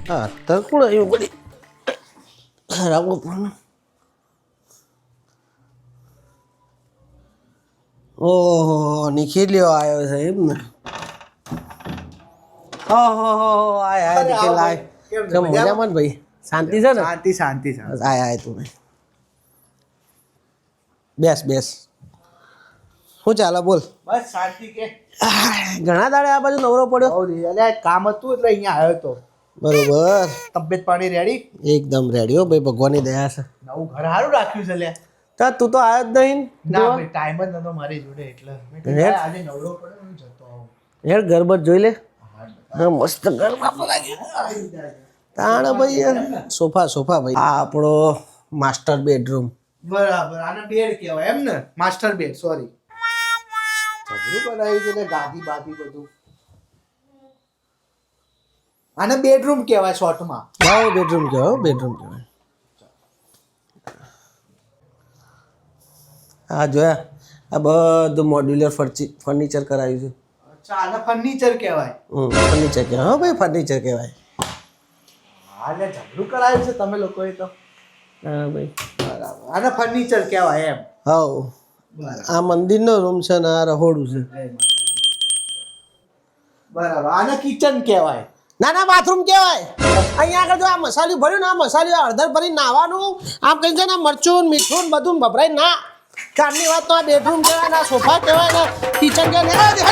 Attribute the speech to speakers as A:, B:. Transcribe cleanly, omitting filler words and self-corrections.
A: હા તરકુડ આવ્યું પડી ખરાબ પણ ઓહો નિખિલ્યો આવ્યો છે એમ ને ઓહો આય આય નિખિલ આય કેમ મજામાં ને ભાઈ શાંતિ છે ને
B: શાંતિ શાંતિ શાંતિ.
A: આય આય તું બેસ બેસ શું ચાલે બોલ
B: બસ શાંતિ કે
A: ઘણા દાડે આ બાજુ નવરો પડ્યો
B: બહુ દિવસ. અલ્યા એક કામ હતું એટલે અહીંયા આવ્યો તો.
A: બરોબર
B: તબિયત પાણી રેડી?
A: એકદમ રેડી હો ભાઈ ભગવાનની દયા છે
B: નવું ઘર સારું રાખ્યું છે લ્યા.
A: તા તું તો આવ્યો જ નહીં
B: ના ભાઈ ટાઈમ જ નતો મારી જોડે એટલે મેં કીધું
A: હે?
B: આજે નવરો પડ્યો હું જતો આવું.
A: યાર ગરબત જોઈ લે હા મસ્ત ગરબા લાગે તાણ ભાઈ યાર સોફા સોફા ભાઈ આ આપણો માસ્ટર બેડરૂમ
B: બરાબર આને બેડ કહેવાય એમ ને? Master bed sorry. જબરું બનાવ્યું છે ને ગાદી બાદી બધું. આને બેડરૂમ કહેવાય શોર્ટમાં.
A: હા બેડરૂમ કહેવાય બેડરૂમ કહેવાય હા જોયા આ બધું મોડ્યુલર ફર્નિચર કરાવ્યું છે
B: અચ્છા આને ફર્નિચર કહેવાય.
A: ફર્નિચર કહેવાય હા ભાઈ ફર્નિચર કહેવાય
B: હા લે જબરું કરાવ્યું છે તમે લોકોએ તો.
A: હા ભાઈ
B: બરાબર આને ફર્નિચર કહેવાય એમ.
A: હા
B: બરાબર
A: આ મંદિરનો રૂમ છે ને આ રહોડું છે
B: બરાબર આને કિચન કહેવાય.
A: ના ના બાથરૂમ કહેવાય અહીંયા આગળ જો આ મસાલું ભર્યું ને આ મસાલું હળદર ભરીને નાહવાનું આમ કઈ છે ને મરચું મીઠું ને બધું ભભરાય ના કારની વાત તો આ બેડરૂમ કહેવાય ને આ સોફા કહેવાય ને કિચન કહેવાય